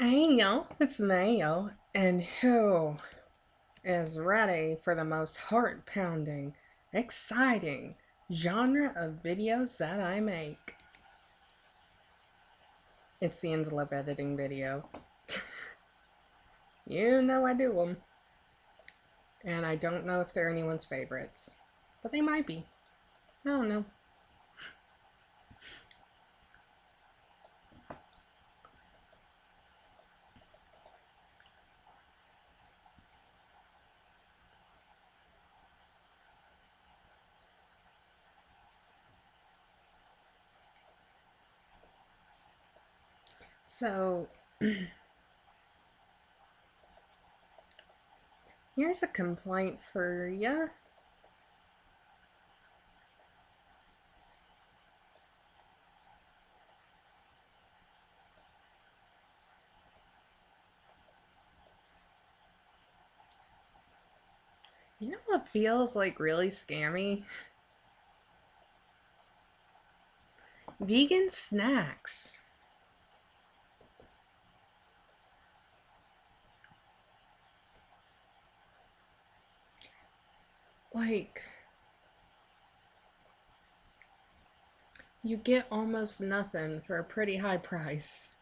Hey yo, it's Mayo, and who is ready for the most heart pounding, exciting genre of videos that I make? It's the envelope editing video. You know I do them, and I don't know if they're anyone's favorites, but they might be. I don't know. So, here's a complaint for ya. You know what feels like really scammy? Vegan snacks. Like, you get almost nothing for a pretty high price.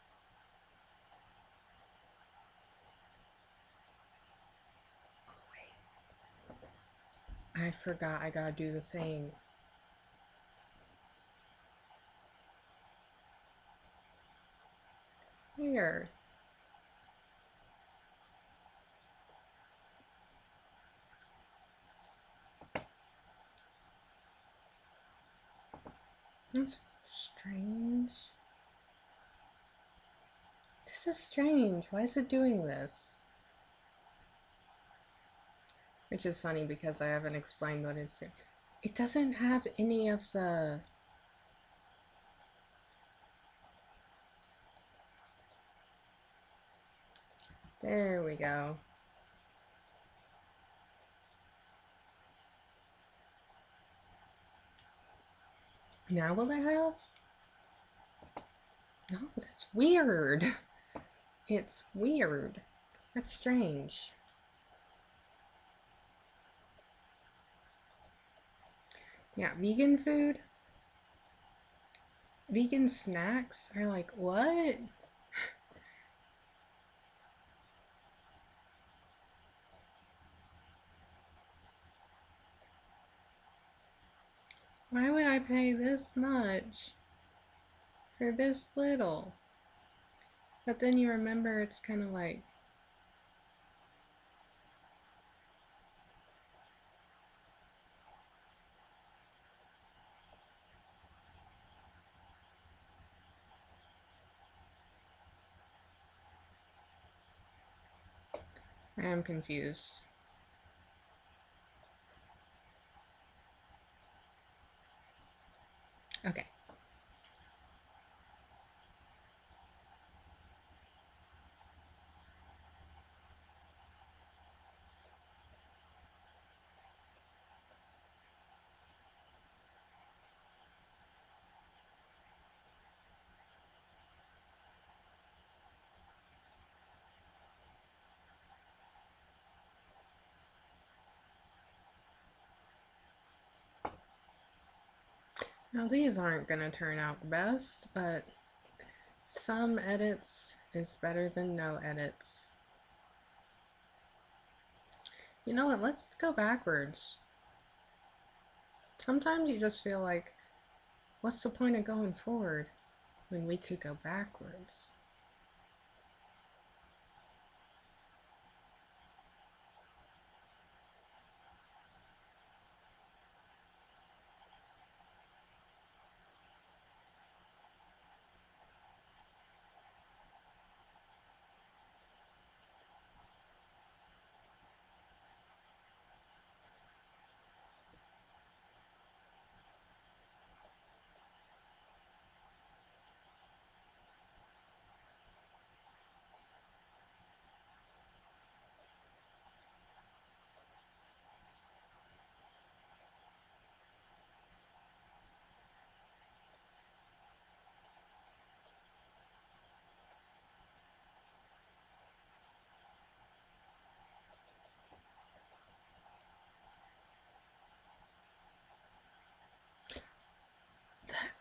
I forgot I gotta do the thing. Here. That's strange. This is strange. Why is it doing this? Which is funny because I haven't explained what it's doing. It doesn't have any of the... There we go. Now will it have? No, that's weird. It's weird. That's strange. Yeah, vegan food? Vegan snacks are like, what? Why would I pay this much for this little? But then you remember it's kind of like, I am confused. Okay. Now these aren't gonna turn out the best, but some edits is better than no edits. You know what, let's go backwards. Sometimes you just feel like, what's the point of going forward when we could go backwards?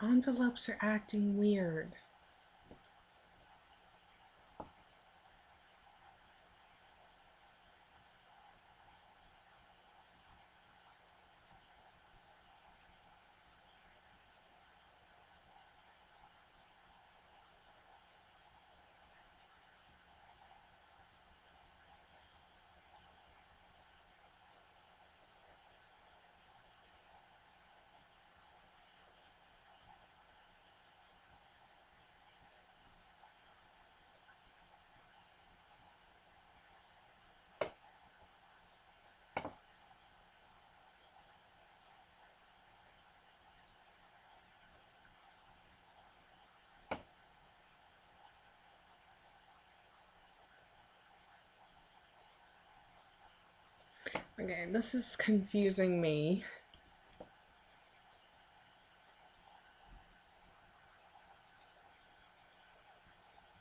Envelopes are acting weird. Okay, this is confusing me.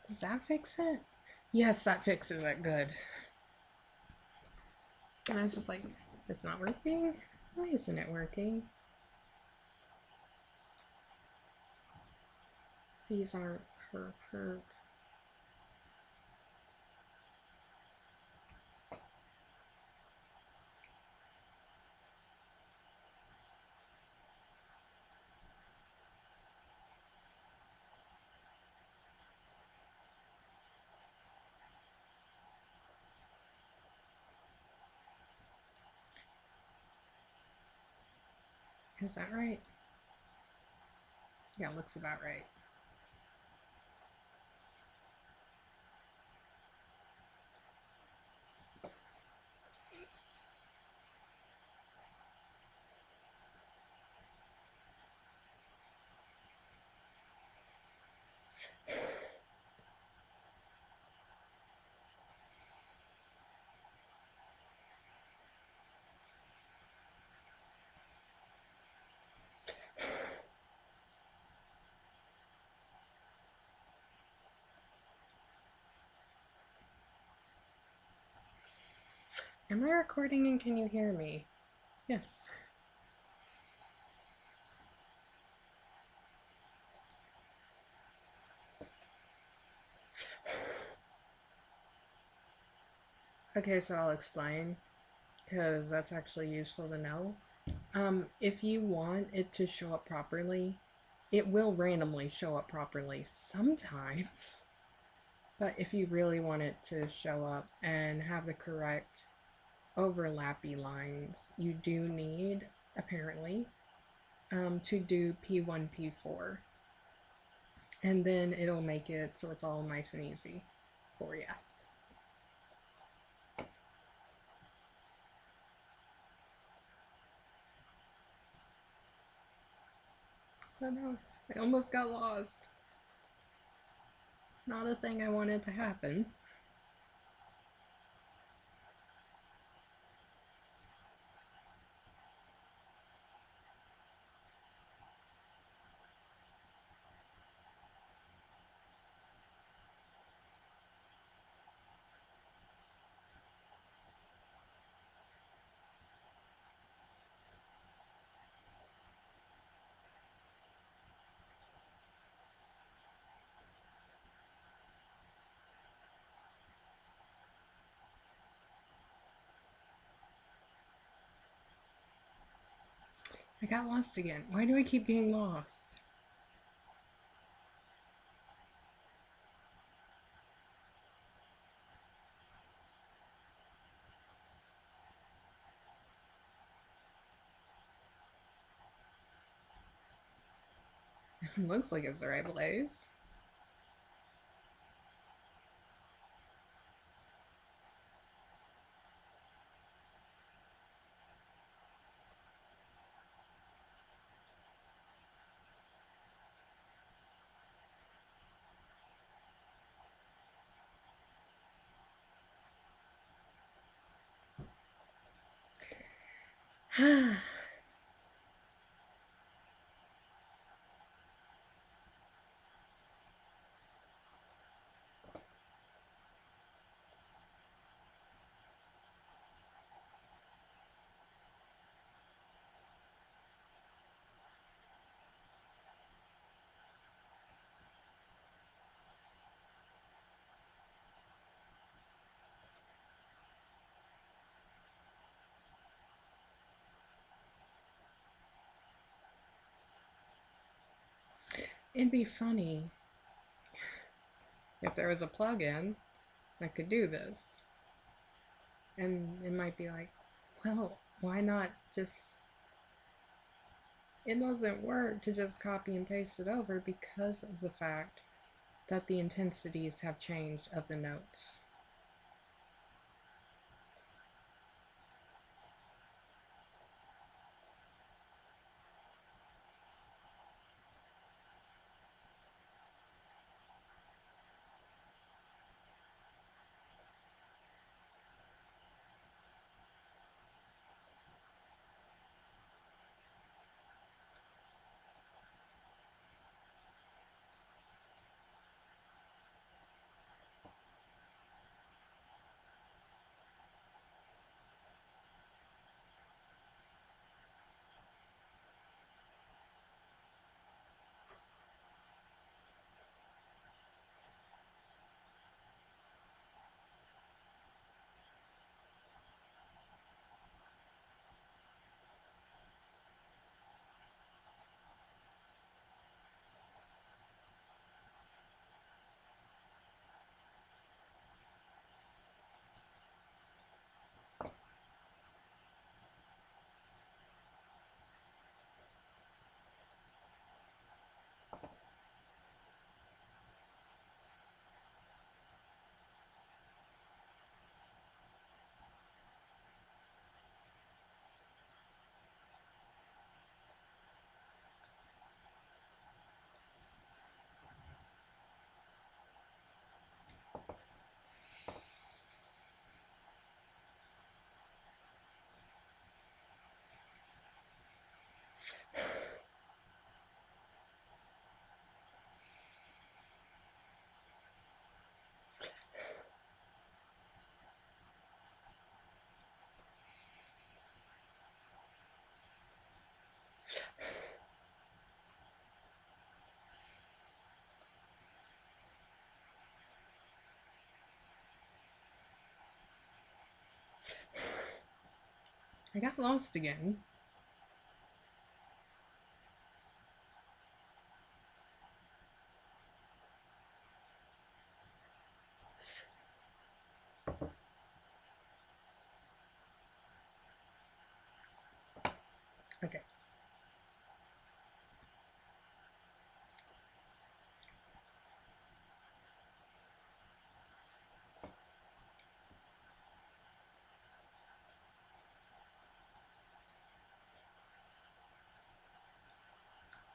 Does that fix it? Yes, that fixes it. Good. And I was just like, it's not working? Why isn't it working? These aren't perfect. Is that right? Yeah, looks about right. Am I recording and can you hear me? Yes. Okay, so I'll explain because that's actually useful to know. If you want it to show up properly, it will randomly show up properly sometimes. But if you really want it to show up and have the correct overlappy lines, you do need, apparently, to do P1, P4. And then it'll make it so it's all nice and easy for you. Oh no, I almost got lost. Not a thing I wanted to happen. I got lost again. Why do I keep getting lost? Looks like it's the right place. It'd be funny if there was a plugin that could do this. And it might be like, well, why not just... It doesn't work to just copy and paste it over because of the fact that the intensities have changed of the notes. I got lost again. Okay.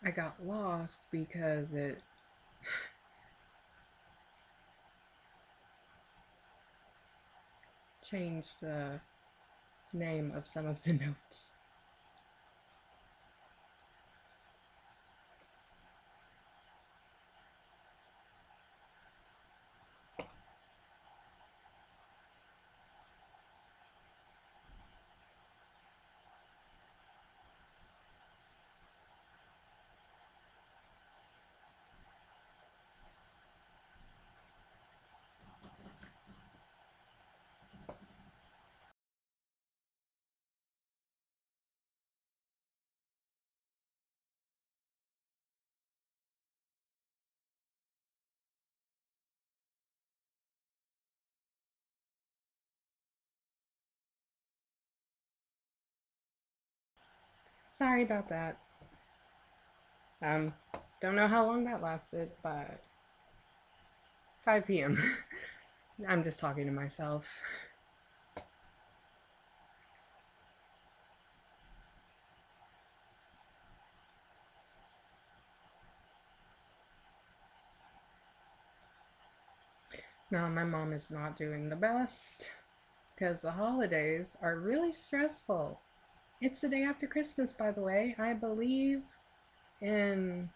I got lost because it changed the name of some of the notes. Sorry about that. Don't know how long that lasted, but 5 p.m. I'm just talking to myself. No, my mom is not doing the best because the holidays are really stressful. It's the day after Christmas, by the way. I believe in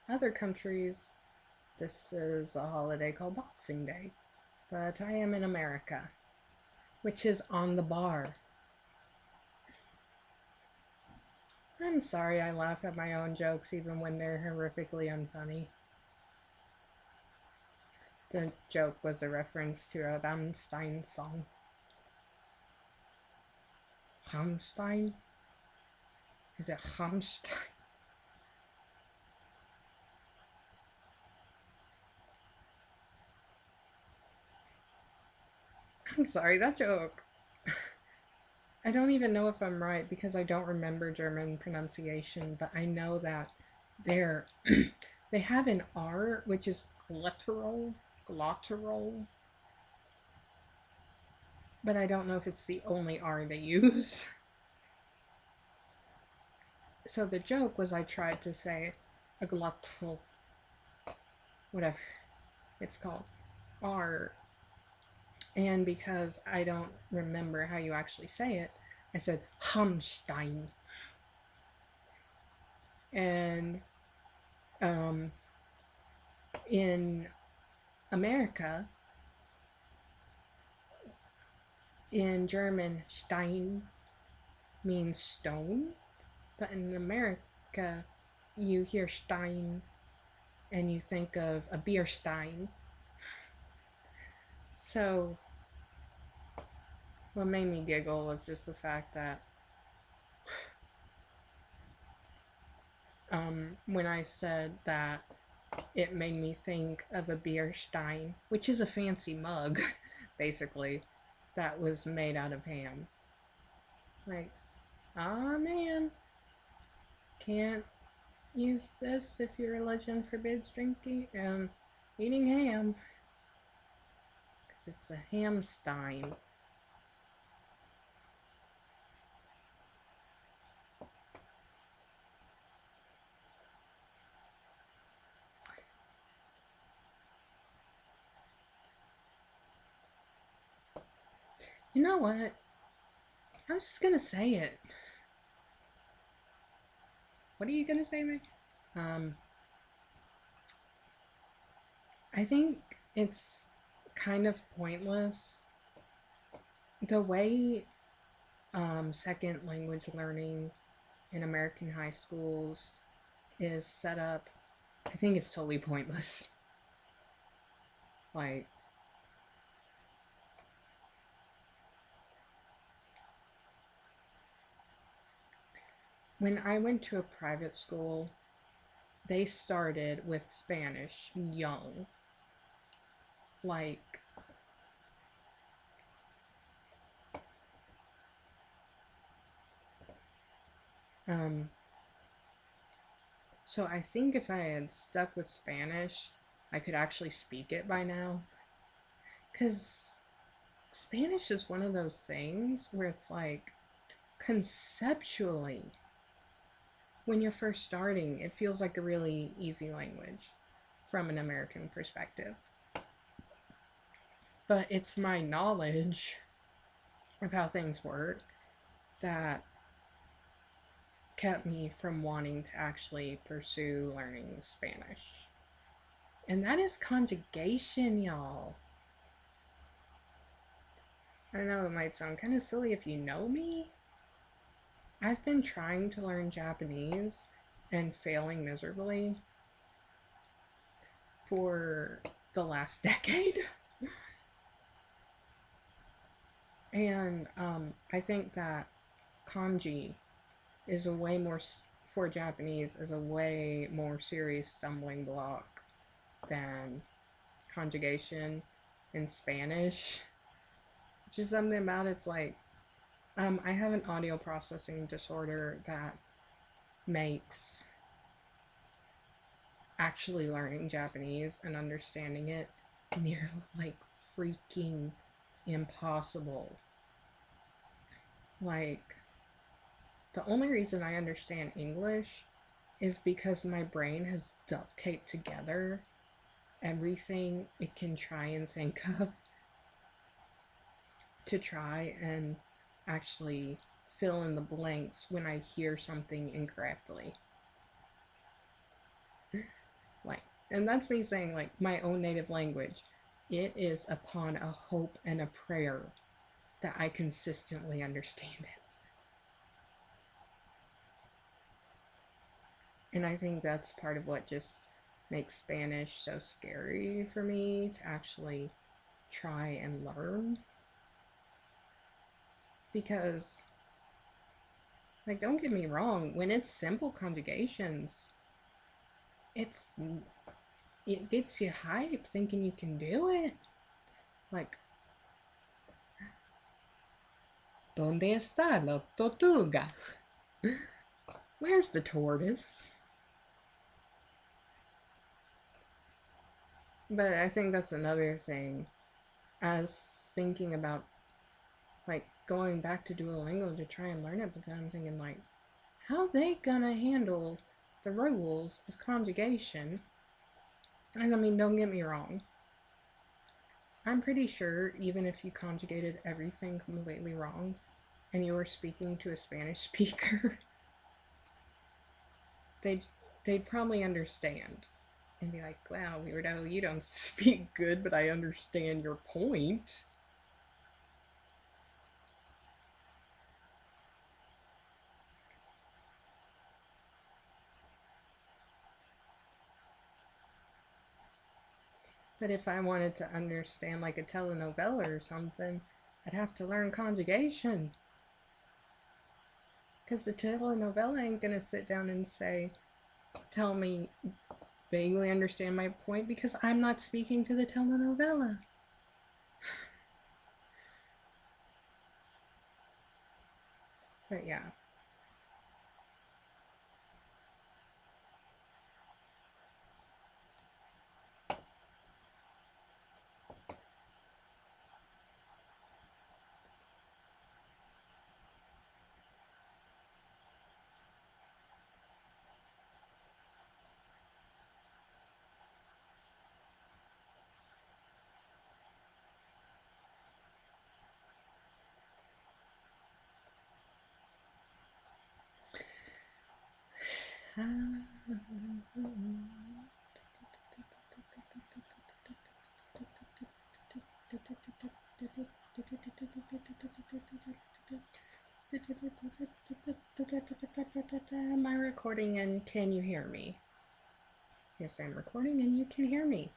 other countries this is a holiday called Boxing Day, but I am in America, which is on the bar. I'm sorry I laugh at my own jokes even when they're horrifically unfunny. The joke was a reference to a Rammstein song. Rammstein? Is it Rammstein? I'm sorry, that joke. I don't even know if I'm right because I don't remember German pronunciation, but I know that they're they have an R which is glottal, but I don't know if it's the only R they use. So the joke was I tried to say a glottal, whatever it's called, R, and because I don't remember how you actually say it, I said Hamstein. And um, in America, in German, Stein means stone, but in America, you hear Stein and you think of a beer stein. So, what made me giggle was just the fact that when I said that it made me think of a beer stein, which is a fancy mug, basically, that was made out of ham. Like, ah man, can't use this if your religion forbids drinking and eating ham, because it's a hamstein. You know what? I'm just gonna say it. What are you gonna say, Meg? Um, I think it's kind of pointless the way second language learning in American high schools is set up. I think it's totally pointless. Like, when I went to a private school, they started with Spanish young. Like, um, so I think if I had stuck with Spanish, I could actually speak it by now. Because Spanish is one of those things where it's like, conceptually, when you're first starting, it feels like a really easy language from an American perspective. But it's my knowledge of how things work that kept me from wanting to actually pursue learning Spanish. And that is conjugation, y'all. I know it might sound kind of silly if you know me. I've been trying to learn Japanese and failing miserably for the last decade. And I think that kanji is a way more, for Japanese, is a way more serious stumbling block than conjugation in Spanish. Which is something about it's like, I have an audio processing disorder that makes actually learning Japanese and understanding it near like freaking impossible. Like, the only reason I understand English is because my brain has duct taped together everything it can try and think of to try and actually fill in the blanks when I hear something incorrectly. Like, and that's me saying, like, my own native language. It is upon a hope and a prayer that I consistently understand it. And I think that's part of what just makes Spanish so scary for me to actually try and learn. Because, like, don't get me wrong, when it's simple conjugations, it gets you hype thinking you can do it. Like, ¿Dónde está la tortuga? Where's the tortoise? But I think that's another thing. As thinking about like going back to Duolingo to try and learn it, but then I'm thinking like, how they gonna handle the rules of conjugation? And I mean, don't get me wrong. I'm pretty sure even if you conjugated everything completely wrong and you were speaking to a Spanish speaker, they'd probably understand and be like, wow, weirdo, you don't speak good, but I understand your point. But if I wanted to understand like a telenovela or something, I'd have to learn conjugation. Because the telenovela ain't gonna sit down and say, tell me, vaguely understand my point, because I'm not speaking to the telenovela. But yeah. Am I recording and can you hear me? Yes, I'm recording and you can hear me.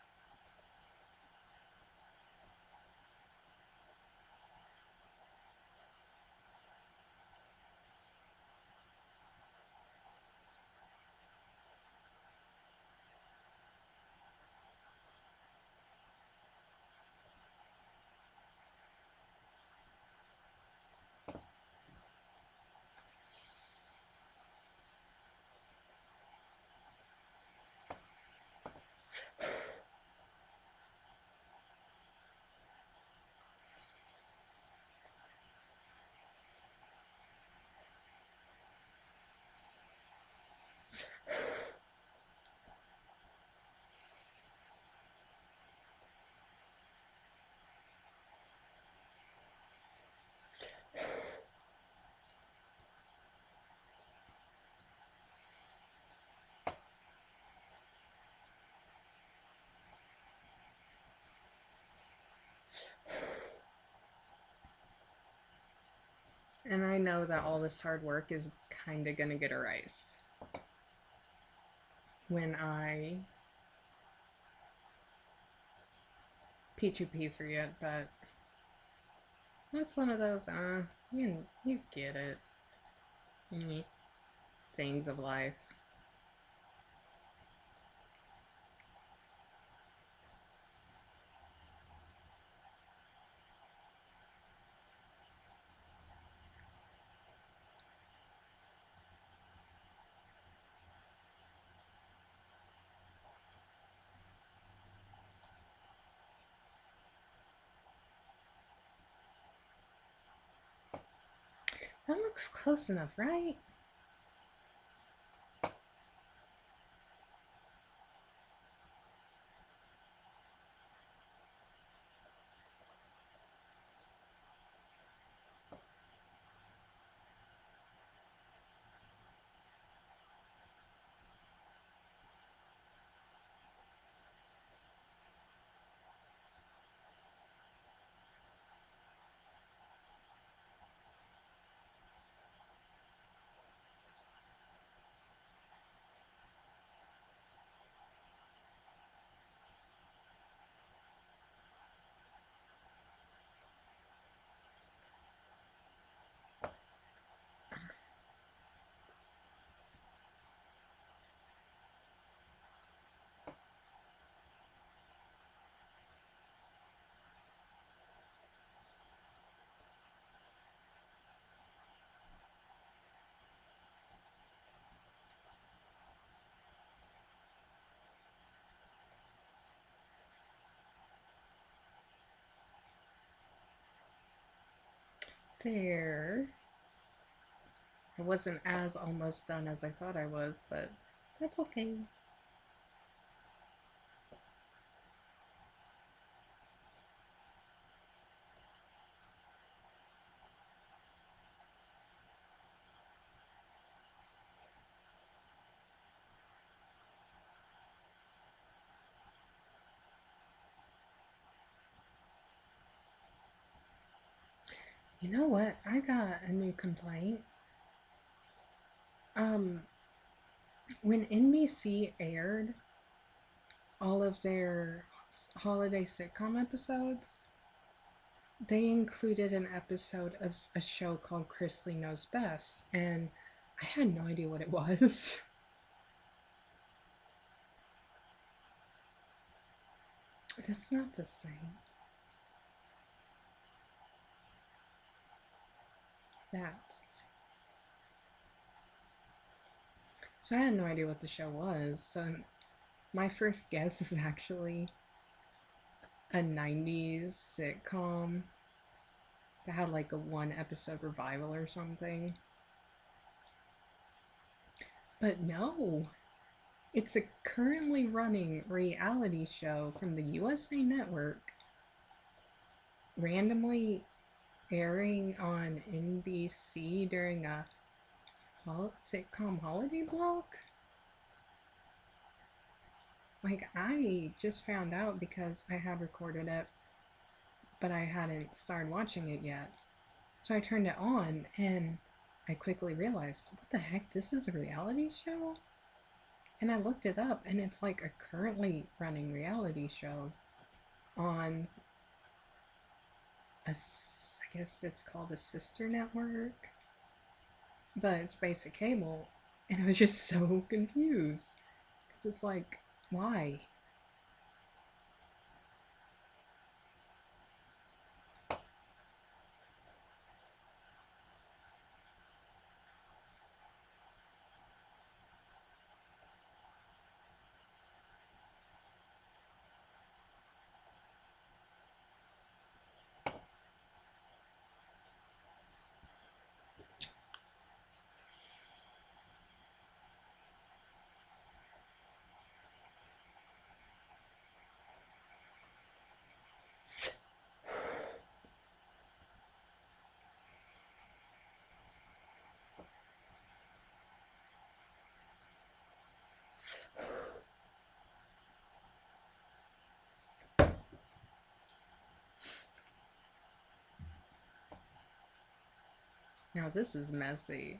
And I know that all this hard work is kind of gonna get erased when I Pichu Piece it, but that's one of those, you get it. Things of life. That looks close enough, right? there. I wasn't as almost done as I thought I was, but that's okay. You know what? I got a new complaint. When NBC aired all of their holiday sitcom episodes, they included an episode of a show called Chrisley Knows Best, and I had no idea what it was. That's not the same. That's so I had no idea what the show was. So my first guess is actually a 90s sitcom that had like a one episode revival or something. But no, it's a currently running reality show from the USA Network, randomly airing on NBC during a sitcom holiday block. Like, I just found out because I had recorded it, but I hadn't started watching it yet. So I turned it on and I quickly realized, what the heck, this is a reality show? And I looked it up, and it's like a currently running reality show on I guess it's called a sister network, but it's basic cable. And I was just so confused because it's like, why? Now this is messy.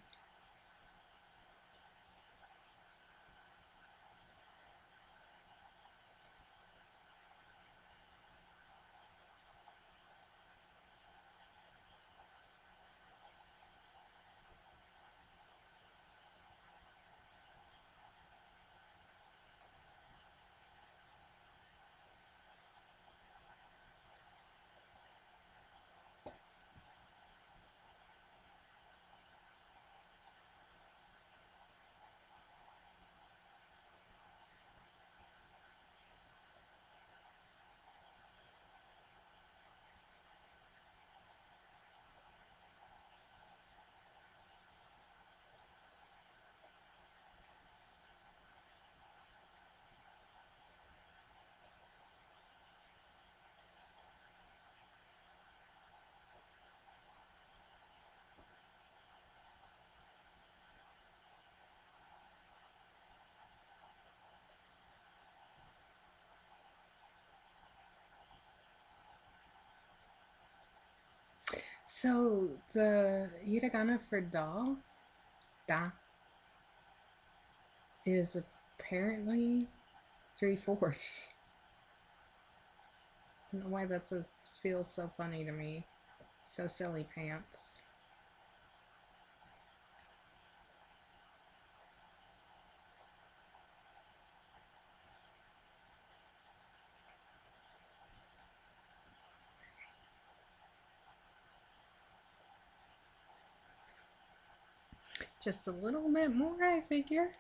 So the hiragana for da, is apparently 3/4. I don't know why that feels so funny to me. So silly pants. Just a little bit more, I figure.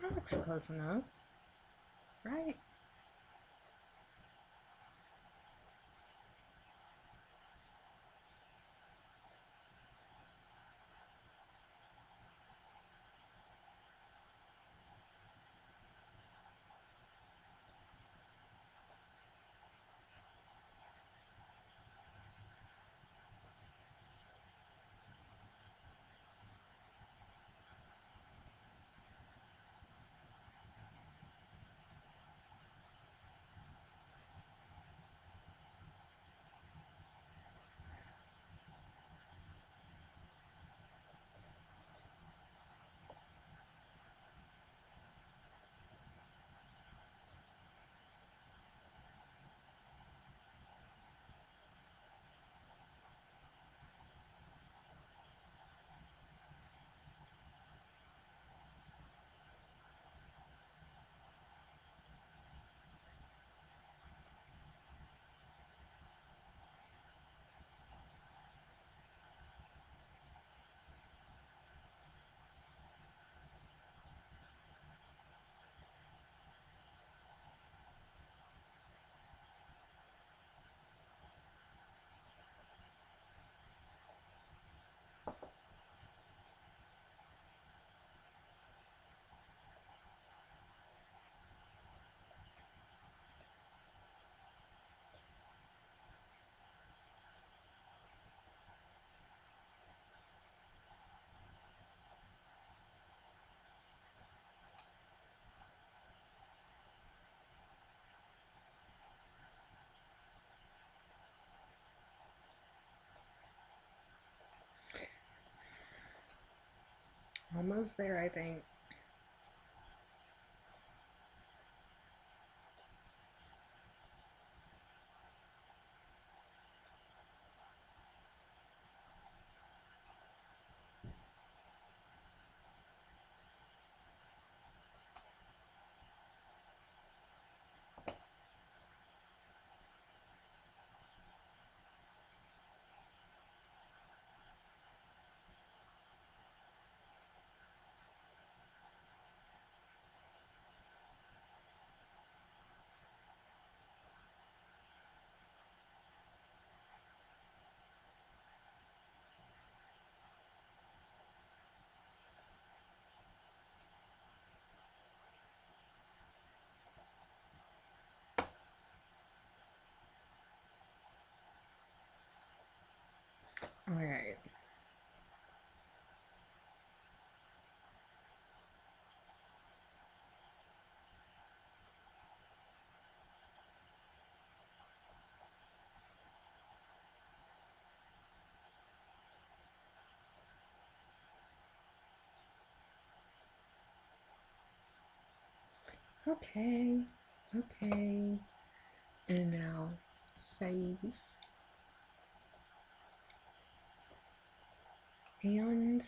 That looks close enough, right? Almost there, I think. All right. Okay. Okay. And now save. And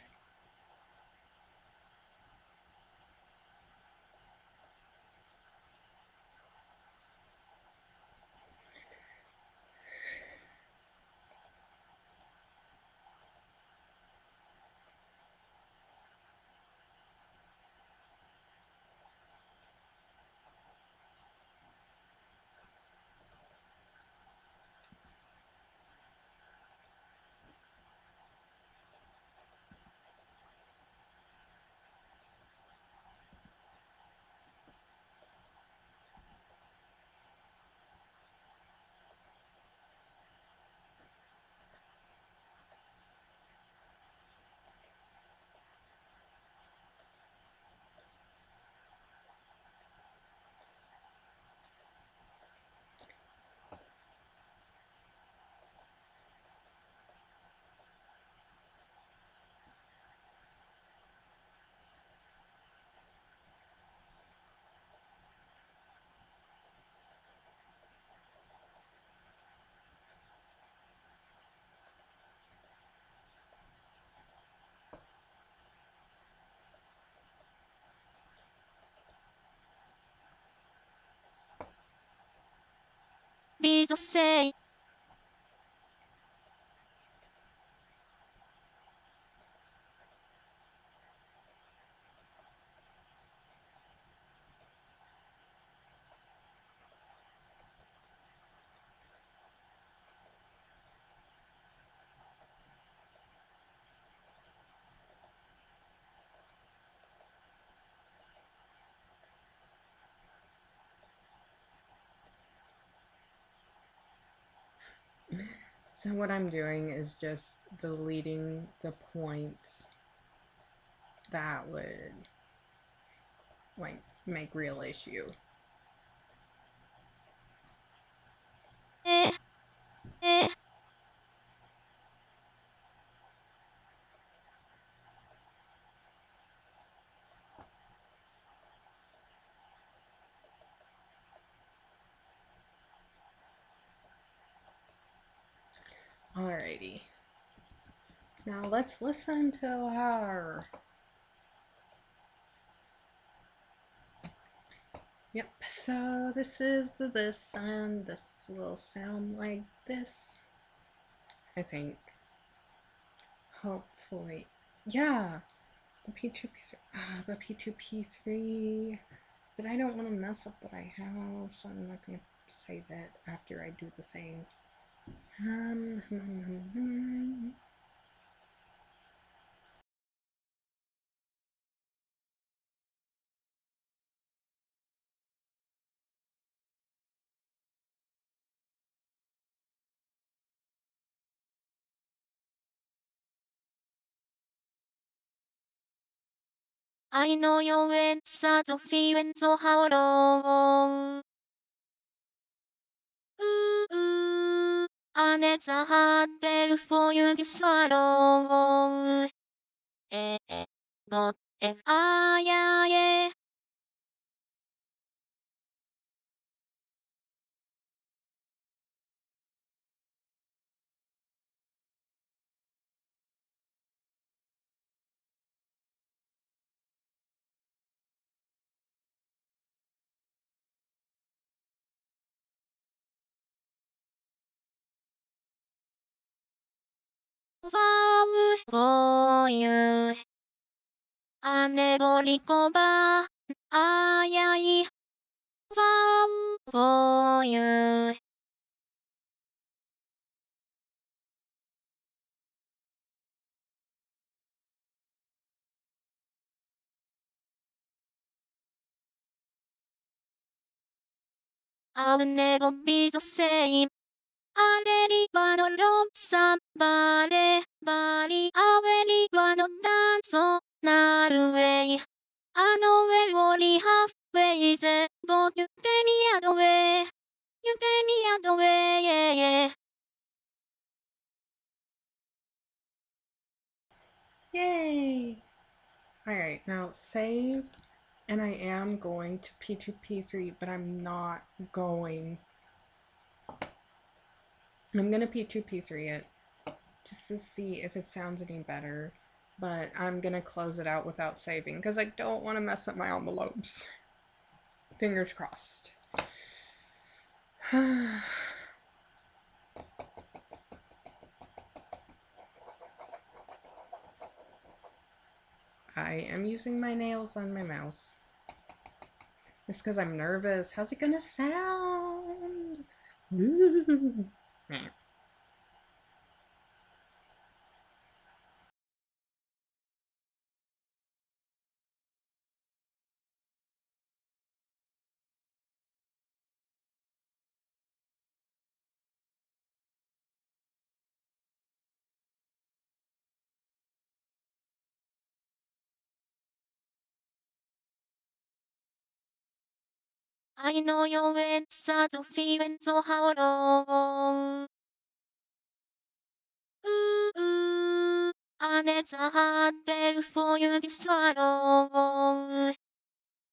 be the same. So what I'm doing is just deleting the points that would like make real issue. Eh, eh. Alrighty. Now let's listen to her. Yep, so this is the this, and this will sound like this. I think. Hopefully. Yeah, the P2P3. The P2P3. But I don't want to mess up what I have, so I'm not going to save it after I do the thing. I know your words are the feelings so how long. Ooh, and it's a hard bell for you to swallow. But if I, yeah. Wow, for you. I never recover. I, wow, for you. I'll never be the same. あれりはのロンさんバレバリあれりはのダンソなるウェイあのウェイをリハウェイゼボ言ってみやどウェイ言ってみやどウェイ Yay! Alright, now save. And I am going to P2P3, but I'm not going. I'm going to P2P3 it just to see if it sounds any better. But I'm going to close it out without saving because I don't want to mess up my envelopes. Fingers crossed. I am using my nails on my mouse. It's because I'm nervous. How's it gonna sound? I know your words are the feelings so how long. Ooh, and it's a hard bell for you to swallow.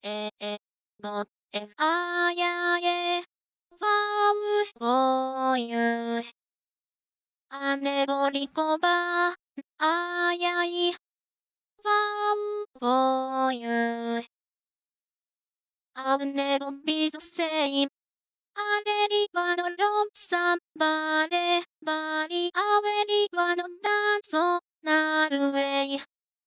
But if I, yeah. Wow, for you. I never recover. I, wow, for you. I'll never be the same. I let り場のロンさんバレバリアウェリ場のダンソなるウェイ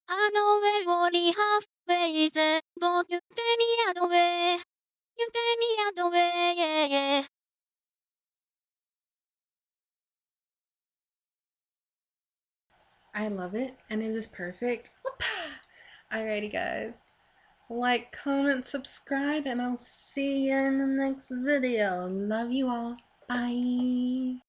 あのウェイをリハフェイゼボ言ってみやどウェイ言ってみやどウェイI love it, and it is perfect. Alrighty, guys. Like, comment, subscribe, and I'll see you in the next video. Love you all. Bye.